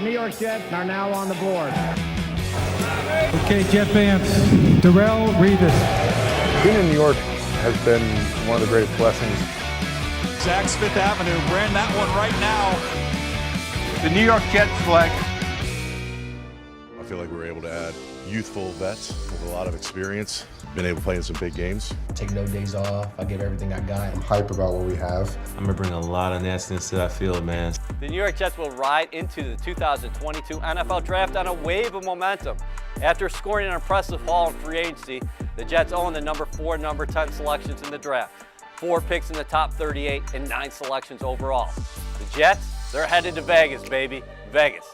The New York Jets are now on the board. Okay, Jet fans, Darrell Revis. Being in New York has been one of the greatest blessings. Zach's Fifth Avenue ran that one right now. The New York Jets select. I feel like we were able to add youthful vets with a lot of experience, been able to play in some big games. Take no days off. I give everything I got. I'm hype about what we have. I'm gonna bring a lot of nastiness to that field, man. The New York Jets will ride into the 2022 NFL Draft on a wave of momentum. After scoring an impressive haul in free agency, the Jets own the number 4 and number 10 selections in the draft. 4 picks in the top 38 and 9 selections overall. The Jets, they're headed to Vegas, baby. Vegas.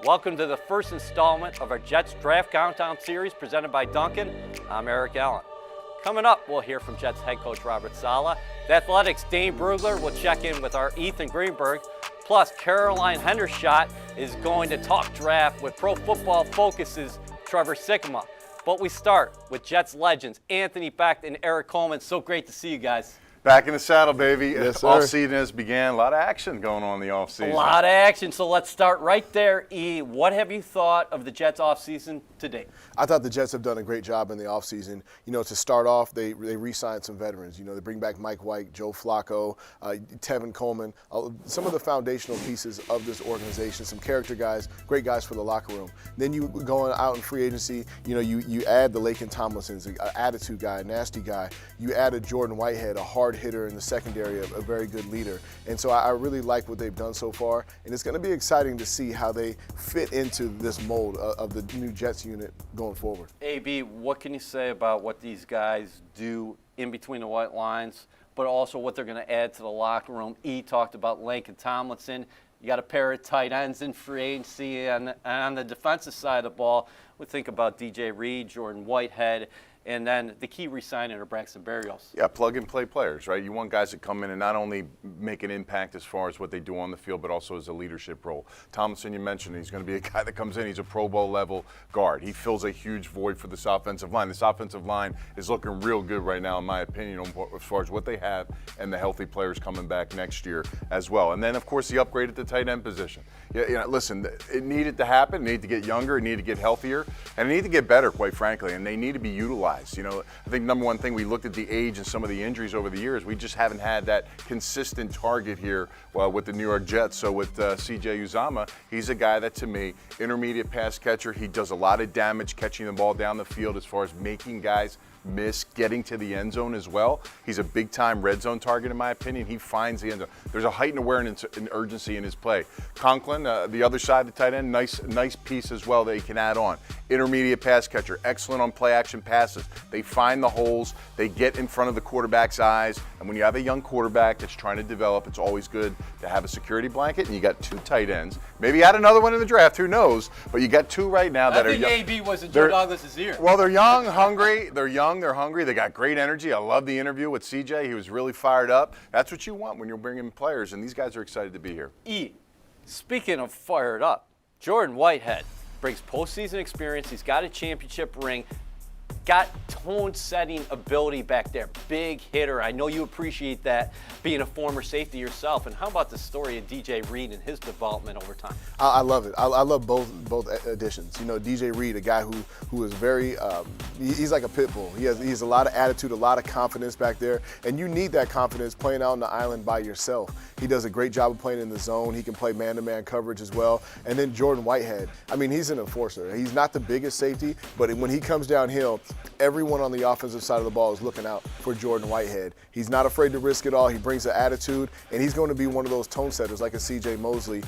Welcome to the first installment of our Jets Draft Countdown series presented by Duncan. I'm Eric Allen. Coming up, we'll hear from Jets head coach Robert Saleh. The Athletics' Dane Brugler will check in with our Ethan Greenberg. Plus, Caroline Hendershot is going to talk draft with Pro Football Focus's Trevor Sikkema. But we start with Jets legends Anthony Becht and Eric Coleman. So great to see you guys. Back in the saddle, baby. Yes, sir. Off-season has began. A lot of action going on in the off-season. A lot of action, so let's start right there. E, what have you thought of the Jets offseason to date? I thought the Jets have done a great job in the offseason. You know, to start off, they re-signed some veterans. You know, they bring back Mike White, Joe Flacco, Tevin Coleman, some of the foundational pieces of this organization, some character guys, great guys for the locker room. Then you going out in free agency, you know, you add the Laken Tomlinsons, an attitude guy, a nasty guy. You added Jordan Whitehead, a hard hitter in the secondary, a very good leader. And so I really like what they've done so far. And it's going to be exciting to see how they fit into this mold of the new Jets unit going forward. AB, what can you say about what these guys do in between the white lines, but also what they're going to add to the locker room? E talked about Laken Tomlinson. You got a pair of tight ends in free agency, and on the defensive side of the ball, we think about DJ Reed, Jordan Whitehead, and then the key re-signing are Braxton Berrios. Yeah, plug-and-play players, right? You want guys that come in and not only make an impact as far as what they do on the field, but also as a leadership role. Tomlinson, you mentioned, he's going to be a guy that comes in. He's a Pro Bowl level guard. He fills a huge void for this offensive line. This offensive line is looking real good right now, in my opinion, as far as what they have and the healthy players coming back next year as well. And then, of course, the upgrade at the tight end position. Yeah, listen, it needed to happen. It needed to get younger. It needed to get healthier. And it needed to get better, quite frankly. And they need to be utilized. You know, I think number one thing, we looked at the age and some of the injuries over the years. We just haven't had that consistent target here with the New York Jets. So with C.J. Uzomah, he's a guy that, to me, intermediate pass catcher. He does a lot of damage catching the ball down the field as far as making guys miss, getting to the end zone as well. He's a big-time red zone target, in my opinion. He finds the end zone. There's a heightened awareness and urgency in his play. Conklin, the other side of the tight end, nice piece as well that he can add on. Intermediate pass catcher, excellent on play-action passes. They find the holes. They get in front of the quarterback's eyes. And when you have a young quarterback that's trying to develop, it's always good to have a security blanket. And you got 2 tight ends. Maybe add another one in the draft. Who knows? But you got 2 right now that are young. I think AB was in Joe Douglas's ear. Well, they're young, hungry. They're young. They're hungry. They got great energy. I love the interview with CJ. He was really fired up. That's what you want when you're bringing players, and these guys are excited to be here. E, speaking of fired up, Jordan Whitehead brings postseason experience. He's got a championship ring. Got tone-setting ability back there. Big hitter. I know you appreciate that, being a former safety yourself. And how about the story of DJ Reed and his development over time? I love it. I love both additions. You know, DJ Reed, a guy who is very, he's like a pit bull. He has a lot of attitude, a lot of confidence back there. And you need that confidence playing out on the island by yourself. He does a great job of playing in the zone. He can play man-to-man coverage as well. And then Jordan Whitehead. I mean, he's an enforcer. He's not the biggest safety, but when he comes downhill, everyone on the offensive side of the ball is looking out for Jordan Whitehead. He's not afraid to risk it all. He brings an attitude, and he's going to be one of those tone setters like a C.J. Mosley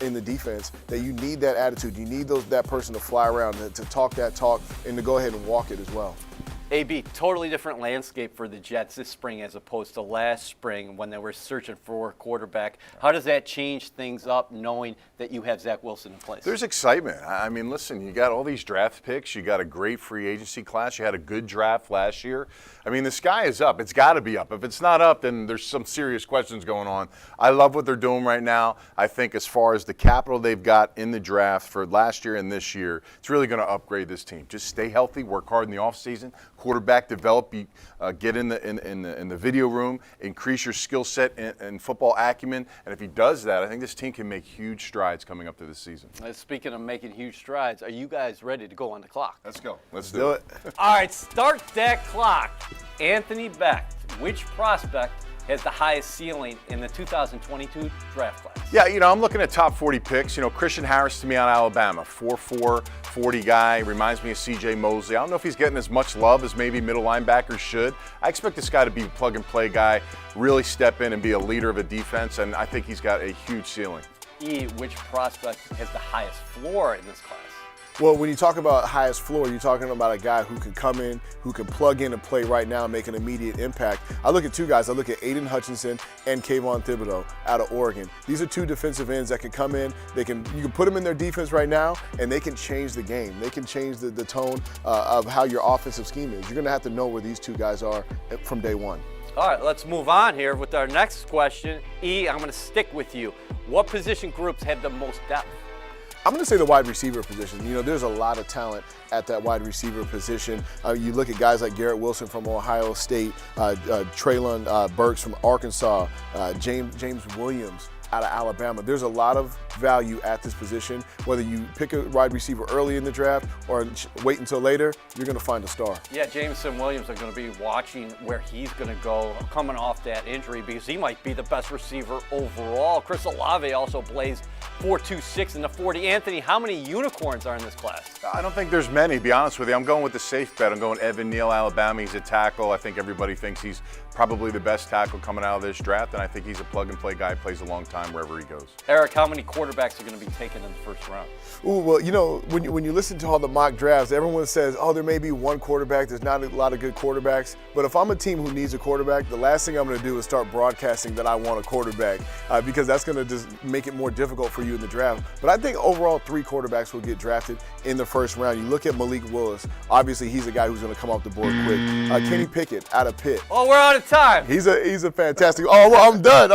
in the defense, that you need that attitude. You need that person to fly around, to talk that talk, and to go ahead and walk it as well. AB, totally different landscape for the Jets this spring as opposed to last spring when they were searching for a quarterback. How does that change things up knowing that you have Zach Wilson in place? There's excitement. I mean, listen, you got all these draft picks. You got a great free agency class. You had a good draft last year. I mean, the sky is up. It's got to be up. If it's not up, then there's some serious questions going on. I love what they're doing right now. I think as far as the capital they've got in the draft for last year and this year, it's really going to upgrade this team. Just stay healthy, work hard in the offseason, quarterback develop, get in the video room, increase your skill set and football acumen. And if he does that, I think this team can make huge strides coming up to this season. Speaking of making huge strides, are you guys ready to go on the clock? Let's go. Let's do it. All right, start that clock. Anthony Becht, which prospect has the highest ceiling in the 2022 draft class? Yeah, I'm looking at top 40 picks. Christian Harris to me on Alabama, 4'4", 40 guy, reminds me of C.J. Mosley. I don't know if he's getting as much love as maybe middle linebackers should. I expect this guy to be a plug-and-play guy, really step in and be a leader of a defense, and I think he's got a huge ceiling. Which prospect has the highest floor in this class? Well, when you talk about highest floor, you're talking about a guy who can come in, who can plug in and play right now and make an immediate impact. I look at two guys. I look at Aiden Hutchinson and Kayvon Thibodeau out of Oregon. These are two defensive ends that can come in. You can put them in their defense right now, and they can change the game. They can change the tone of how your offensive scheme is. You're going to have to know where these two guys are from day one. All right, let's move on here with our next question. I'm going to stick with you. What position groups have the most depth? I'm going to say the wide receiver position. There's a lot of talent at that wide receiver position. You look at guys like Garrett Wilson from Ohio State, Traylon Burks from Arkansas, James Williams out of Alabama. There's a lot of value at this position. Whether you pick a wide receiver early in the draft or wait until later, you're going to find a star. Yeah, Jameson Williams are going to be watching where he's going to go coming off that injury because he might be the best receiver overall. Chris Olave also blazed 4.26 in the 40. Anthony, how many unicorns are in this class? I don't think there's many, to be honest with you. I'm going with the safe bet. I'm going Evan Neal, Alabama. He's a tackle. I think everybody thinks he's probably the best tackle coming out of this draft, and I think he's a plug-and-play guy, plays a long time wherever he goes. Eric, how many quarterbacks are going to be taken in the first round? Ooh, well, when you listen to all the mock drafts, everyone says, there may be one quarterback. There's not a lot of good quarterbacks. But if I'm a team who needs a quarterback, the last thing I'm going to do is start broadcasting that I want a quarterback because that's going to just make it more difficult for you in the draft. But I think overall 3 quarterbacks will get drafted in the first round. You look at Malik Willis. Obviously, he's a guy who's going to come off the board quick. Kenny Pickett out of Pitt. Oh, we're out of time. He's a fantastic. Oh, well, I'm done.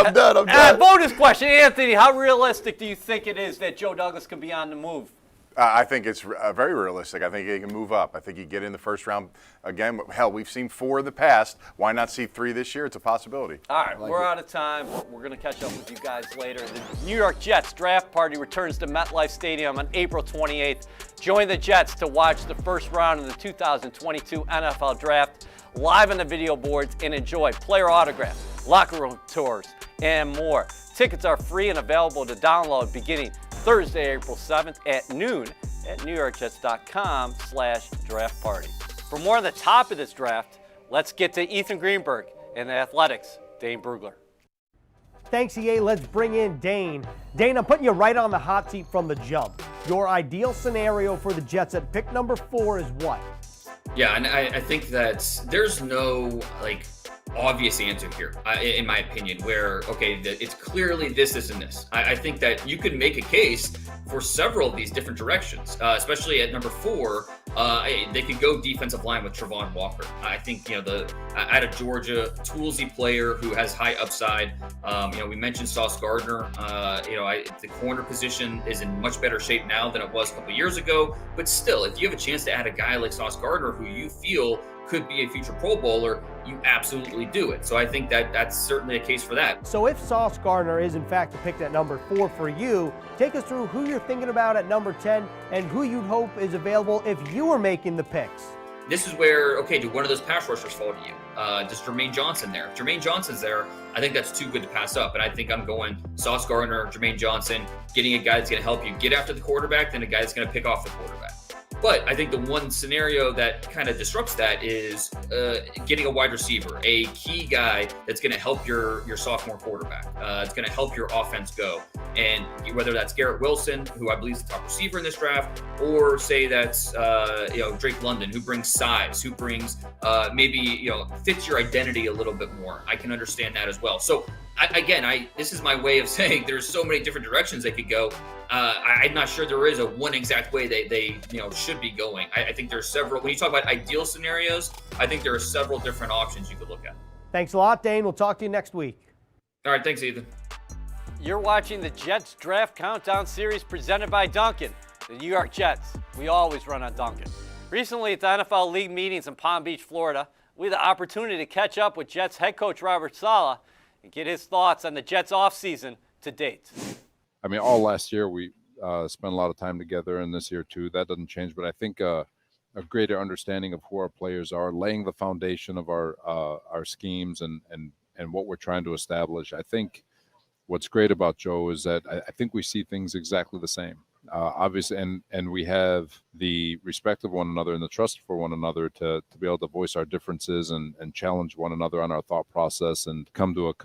Bonus question, Anthony. How realistic do you think it is that Joe Douglas can be on the move? I think it's very realistic. I think he can move up. I think he get in the first round again. Hell, we've seen 4 in the past. Why not see 3 this year? It's a possibility. All right, we're out of time. We're going to catch up with you guys later. The New York Jets draft party returns to MetLife Stadium on April 28th. Join the Jets to watch the first round of the 2022 NFL Draft live on the video boards and enjoy player autographs, locker room tours, and more. Tickets are free and available to download beginning Thursday, April 7th at noon at NewYorkJets.com/draft party. For more on the top of this draft, let's get to Ethan Greenberg and the Athletics' Dane Brugler. Thanks, EA. Let's bring in Dane. Dane, I'm putting you right on the hot seat from the jump. Your ideal scenario for the Jets at pick number 4 is what? Yeah, and I think that there's no, obvious answer here, in my opinion, where, it's clearly this and this. I think that you could make a case for several of these different directions, especially at number 4. They could go defensive line with Travon Walker. I think, out of Georgia, toolsy player who has high upside. We mentioned Sauce Gardner. The corner position is in much better shape now than it was a couple years ago. But still, if you have a chance to add a guy like Sauce Gardner who you feel could be a future Pro Bowler, you absolutely do it. So I think that that's certainly a case for that. So if Sauce Gardner is in fact picked at number 4 for you, take us through who you're thinking about at number 10 and who you'd hope is available if you were making the picks. This is where, do one of those pass rushers fall to you? Does Jermaine Johnson there? If Jermaine Johnson's there, I think that's too good to pass up. And I think I'm going Sauce Gardner, Jermaine Johnson, getting a guy that's going to help you get after the quarterback, then a guy that's going to pick off the quarterback. But I think the one scenario that kind of disrupts that is getting a wide receiver, a key guy that's going to help your sophomore quarterback. It's going to help your offense go. And whether that's Garrett Wilson, who I believe is the top receiver in this draft, or say that's Drake London, who brings size, who brings fits your identity a little bit more. I can understand that as well. So this is my way of saying there's so many different directions they could go. I'm not sure there is a one exact way they should be going. I think there's several. When you talk about ideal scenarios, I think there are several different options you could look at. Thanks a lot, Dane. We'll talk to you next week. All right, thanks, Ethan. You're watching the Jets Draft Countdown Series presented by Dunkin'. The New York Jets, we always run on Dunkin'. Recently at the NFL League meetings in Palm Beach, Florida, we had the opportunity to catch up with Jets head coach Robert Saleh and get his thoughts on the Jets offseason to date. I mean, all last year we spent a lot of time together, and this year too. That doesn't change, but I think a greater understanding of who our players are, laying the foundation of our schemes and what we're trying to establish. I think what's great about Joe is that I think we see things exactly the same. Obviously, and we have the respect of one another and the trust for one another to be able to voice our differences and challenge one another on our thought process and come to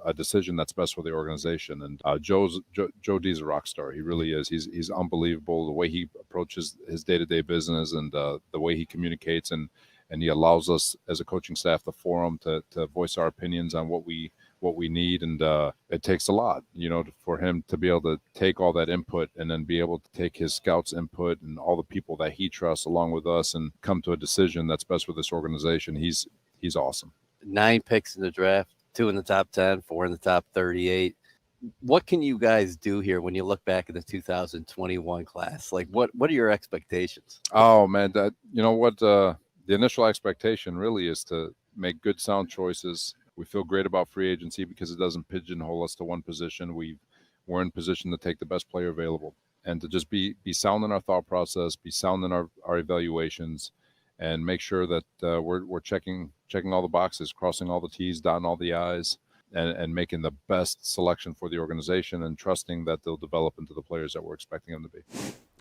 a decision that's best for the organization. And Joe D's a rock star. He really is. He's unbelievable. The way he approaches his day-to-day business and the way he communicates and he allows us as a coaching staff the forum to voice our opinions on what we need, and it takes a lot, for him to be able to take all that input and then be able to take his scouts' input and all the people that he trusts along with us and come to a decision that's best for this organization. He's awesome. 9 picks in the draft, 2 in the top 10, 4 in the top 38. What can you guys do here when you look back at the 2021 class? Like, what are your expectations? Oh man, the initial expectation really is to make good, sound choices. We feel great about free agency because it doesn't pigeonhole us to one position. We're in position to take the best player available and to just be sound in our thought process, be sound in our evaluations, and make sure that we're checking all the boxes, crossing all the T's, dotting all the I's, and making the best selection for the organization and trusting that they'll develop into the players that we're expecting them to be.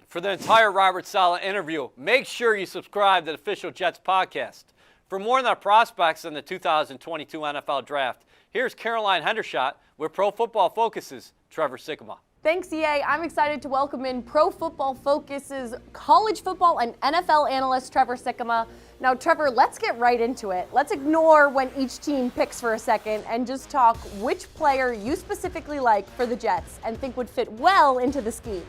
For the entire Robert Saleh interview, make sure you subscribe to the Official Jets podcast. For more on our prospects in the 2022 NFL Draft, here's Caroline Hendershot with Pro Football Focus's Trevor Sikkema. Thanks, EA. I'm excited to welcome in Pro Football Focus's college football and NFL analyst, Trevor Sikkema. Now, Trevor, let's get right into it. Let's ignore when each team picks for a second and just talk which player you specifically like for the Jets and think would fit well into the scheme.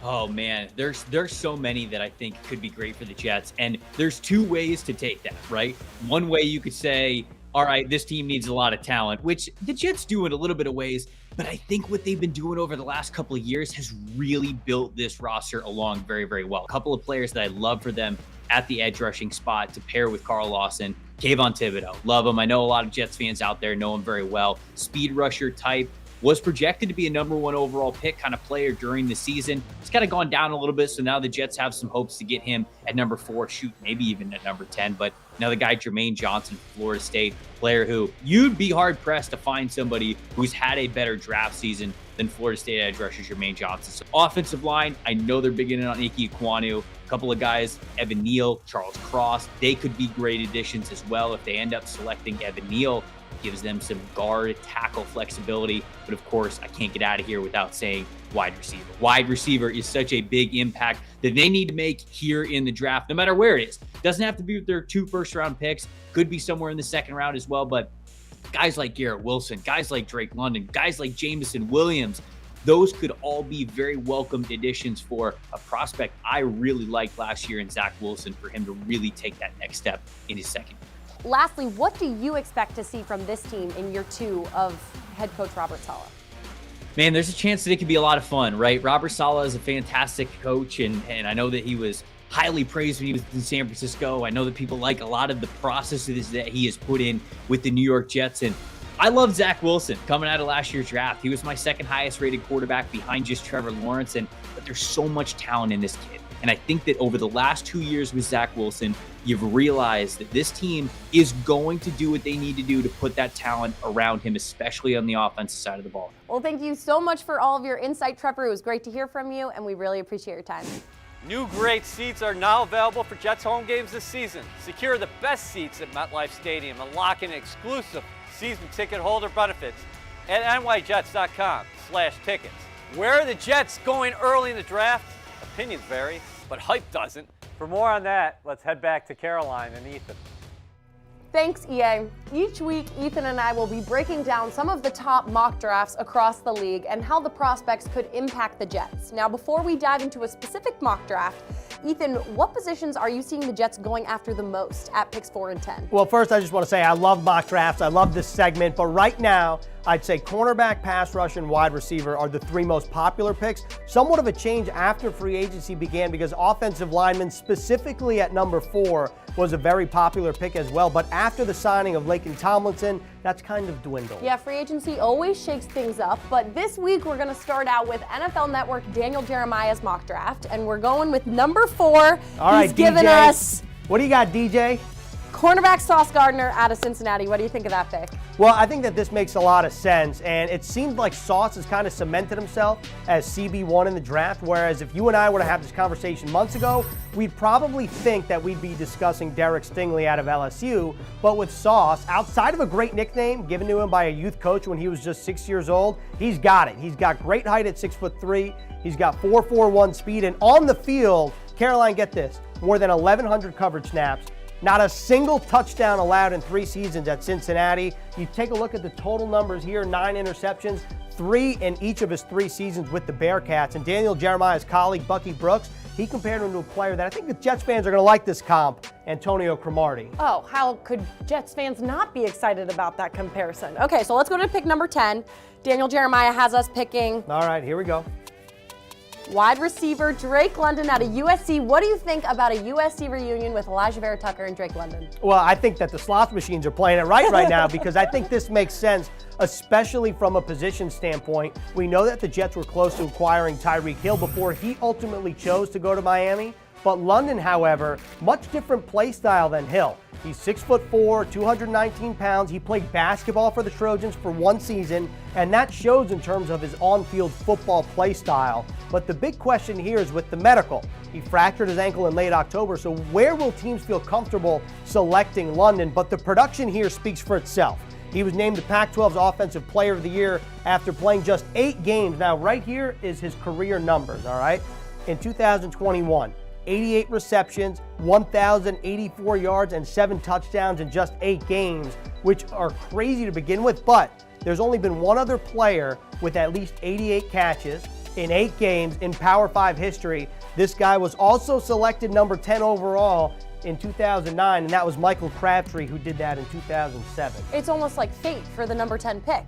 Oh man, there's so many that I think could be great for the Jets, and there's 2 ways to take that, right? One way you could say, all right, this team needs a lot of talent, which the Jets do in a little bit of ways, but I think what they've been doing over the last couple of years has really built this roster along very, very well. A couple of players that I love for them at the edge rushing spot to pair with Carl Lawson, Kayvon Thibodeau, love him. I know a lot of Jets fans out there know him very well. Speed rusher type. Was projected to be a number 1 overall pick kind of player during the season. It's kind of gone down a little bit, so now the Jets have some hopes to get him at number 4, shoot, maybe even at number 10. But now the guy Jermaine Johnson, Florida State player, who you'd be hard-pressed to find somebody who's had a better draft season than Florida State edge rusher Jermaine Johnson. So offensive line, I know they're beginning on Ike Ekwonu. A couple of guys, Evan Neal, Charles Cross, they could be great additions as well if they end up selecting Evan Neal. Gives them some guard tackle flexibility. But of course, I can't get out of here without saying wide receiver. Wide receiver is such a big impact that they need to make here in the draft, no matter where it is. Doesn't have to be with their 2 first-round picks. Could be somewhere in the 2nd round as well. But guys like Garrett Wilson, guys like Drake London, guys like Jameson Williams, those could all be very welcomed additions for a prospect I really liked last year in Zach Wilson, for him to really take that next step in his second year. Lastly, what do you expect to see from this team in year 2 of head coach Robert Saleh? Man, there's a chance that it could be a lot of fun, right? Robert Saleh is a fantastic coach, and I know that he was highly praised when he was in San Francisco. I know that people like a lot of the processes that he has put in with the New York Jets, and I love Zach Wilson coming out of last year's draft. He was my 2nd highest rated quarterback behind just Trevor Lawrence, but there's so much talent in this kid. And I think that over the last 2 years with Zach Wilson, you've realized that this team is going to do what they need to do to put that talent around him, especially on the offensive side of the ball. Well, thank you so much for all of your insight, Trevor. It was great to hear from you, and we really appreciate your time. New great seats are now available for Jets home games this season. Secure the best seats at MetLife Stadium and lock in exclusive season ticket holder benefits at nyjets.com/tickets. Where are the Jets going early in the draft? Opinions vary, but hype doesn't. For more on that, let's head back to Caroline and Ethan. Thanks, EA. Each week, Ethan and I will be breaking down some of the top mock drafts across the league and how the prospects could impact the Jets. Now, before we dive into a specific mock draft, Ethan, what positions are you seeing the Jets going after the most at picks 4 and 10? Well, first, I just want to say I love mock drafts. I love this segment. But right now, I'd say cornerback, pass rush, and wide receiver are the three most popular picks. Somewhat of a change after free agency began because offensive lineman, specifically at number 4, was a very popular pick as well. But after the signing of Laken Tomlinson, that's kind of dwindled. Yeah, free agency always shakes things up, but this week we're going to start out with NFL Network Daniel Jeremiah's mock draft, and we're going with number 4. All right, He's given DJ. us What do you got, DJ? cornerback Sauce Gardner out of Cincinnati. What do you think of that pick? Well, I think that this makes a lot of sense, and it seems like Sauce has kind of cemented himself as CB1 in the draft, whereas if you and I were to have this conversation months ago, we'd probably think that we'd be discussing Derek Stingley out of LSU, but with Sauce, outside of a great nickname given to him by a youth coach when he was just 6 years old, he's got it. He's got great height at 6'3", he's got 4.41 speed, and on the field, Caroline, get this, more than 1,100 coverage snaps, not a single touchdown allowed in 3 seasons at Cincinnati. You take a look at the total numbers here, 9 interceptions, 3 in each of his 3 seasons with the Bearcats. And Daniel Jeremiah's colleague, Bucky Brooks, he compared him to a player that I think the Jets fans are going to like this comp, Antonio Cromartie. Oh, how could Jets fans not be excited about that comparison? Okay, so let's go to pick number 10. Daniel Jeremiah has us picking. All right, here we go. Wide receiver Drake London out of USC. What do you think about a USC reunion with Elijah Vera Tucker and Drake London? Well, I think that the slot machines are playing it right now because I think this makes sense, especially from a position standpoint. We know that the Jets were close to acquiring Tyreek Hill before he ultimately chose to go to Miami. But London, however, much different play style than Hill. He's 6'4", 219 pounds. He played basketball for the Trojans for 1 season, and that shows in terms of his on-field football play style. But the big question here is with the medical. He fractured his ankle in late October, so where will teams feel comfortable selecting London? But the production here speaks for itself. He was named the Pac-12's Offensive Player of the Year after playing just 8 games. Now, right here is his career numbers, all right? In 2021, 88 receptions, 1,084 yards, and 7 touchdowns in just 8 games, which are crazy to begin with, but there's only been one other player with at least 88 catches in 8 games in Power 5 history. This guy was also selected number 10 overall in 2009, and that was Michael Crabtree, who did that in 2007. It's almost like fate for the number 10 pick.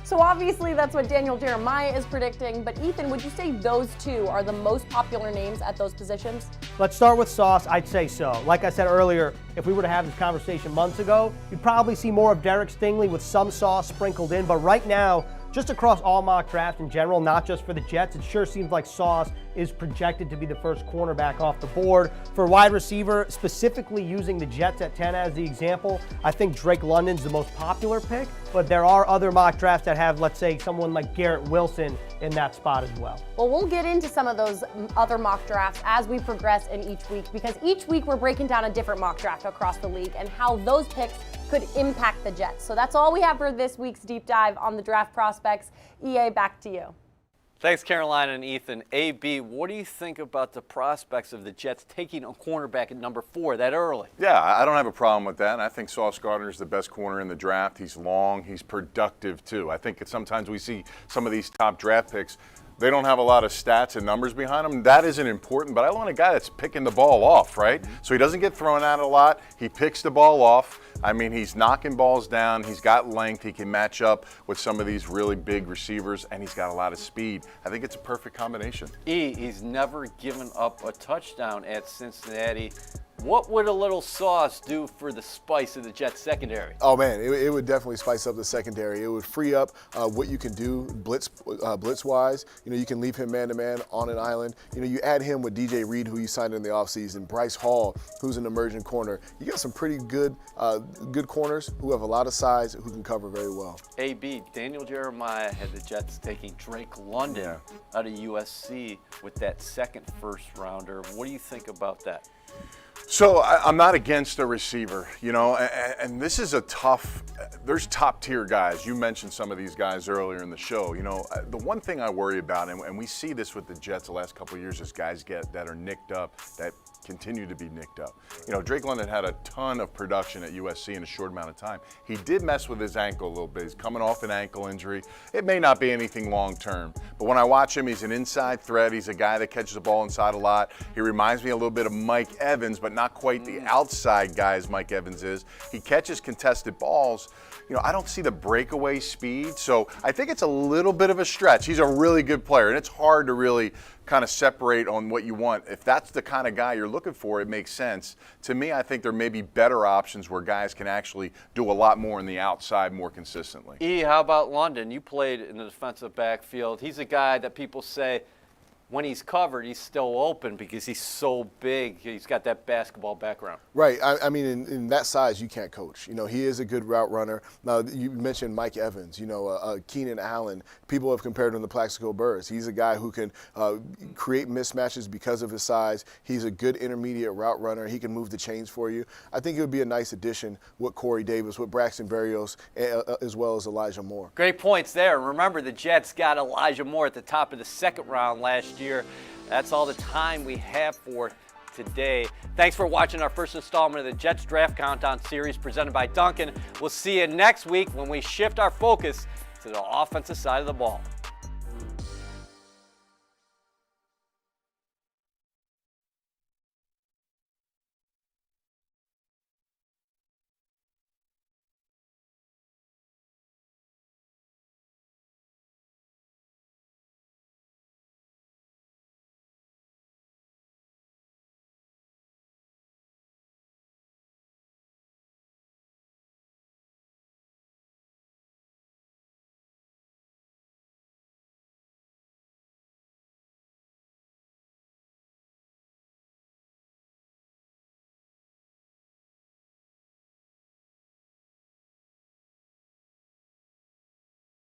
So obviously that's what Daniel Jeremiah is predicting, but Ethan, would you say those two are the most popular names at those positions? Let's start with Sauce. I'd say so. Like I said earlier, if we were to have this conversation months ago, you'd probably see more of Derek Stingley with some Sauce sprinkled in, but right now, just across all mock drafts in general, not just for the Jets, it sure seems like Sauce is projected to be the first cornerback off the board. For wide receiver, specifically using the Jets at 10 as the example, I think Drake London's the most popular pick, but there are other mock drafts that have, let's say, someone like Garrett Wilson in that spot as well. Well, we'll get into some of those other mock drafts as we progress in each week, because each week we're breaking down a different mock draft across the league and how those picks could impact the Jets. So that's all we have for this week's deep dive on the draft prospects. EA, back to you. Thanks, Caroline and Ethan. AB, what do you think about the prospects of the Jets taking a cornerback at number 4 that early? Yeah, I don't have a problem with that. I think Sauce Gardner is the best corner in the draft. He's long, he's productive too. I think sometimes we see some of these top draft picks, they don't have a lot of stats and numbers behind them. That isn't important, but I want a guy that's picking the ball off, right? So he doesn't get thrown out a lot. He picks the ball off. I mean, he's knocking balls down. He's got length. He can match up with some of these really big receivers, and he's got a lot of speed. I think it's a perfect combination. He's never given up a touchdown at Cincinnati. What would a little Sauce do for the spice of the Jets secondary? Oh man, it would definitely spice up the secondary. It would free up what you can do blitz-wise. You know, you can leave him man-to-man on an island. You know, you add him with DJ Reed, who you signed in the offseason, Bryce Hall, who's an emerging corner. You got some pretty good corners who have a lot of size, who can cover very well. AB, Daniel Jeremiah had the Jets taking Drake London out of USC with that second first-rounder. What do you think about that? So I'm not against a receiver, you know, and this is a tough, there's top tier guys. You mentioned some of these guys earlier in the show. You know, the one thing I worry about, and we see this with the Jets the last couple of years, is guys that are nicked up, that continue to be nicked up. You know, Drake London had a ton of production at USC in a short amount of time. He did mess with his ankle a little bit. He's coming off an ankle injury. It may not be anything long term, but when I watch him, he's an inside threat. He's a guy that catches the ball inside a lot. He reminds me a little bit of Mike Evans, but not quite the outside guy as Mike Evans is. He catches contested balls. You know, I don't see the breakaway speed, so I think it's a little bit of a stretch. He's a really good player, and it's hard to really kind of separate on what you want. If that's the kind of guy you're looking for, it makes sense. To me, I think there may be better options where guys can actually do a lot more in the outside more consistently. E, how about London? You played in the defensive backfield. He's a guy that people say when he's covered, he's still open because he's so big. He's got that basketball background. Right. I mean, in that size, you can't coach. You know, he is a good route runner. Now, you mentioned Mike Evans, you know, Keenan Allen. People have compared him to Plaxico Burress. He's a guy who can create mismatches because of his size. He's a good intermediate route runner. He can move the chains for you. I think it would be a nice addition with Corey Davis, with Braxton Berrios, as well as Elijah Moore. Great points there. Remember, the Jets got Elijah Moore at the top of the second round last year. That's all the time we have for today. Thanks for watching our first installment of the Jets Draft Countdown series presented by Duncan. We'll see you next week when we shift our focus to the offensive side of the ball.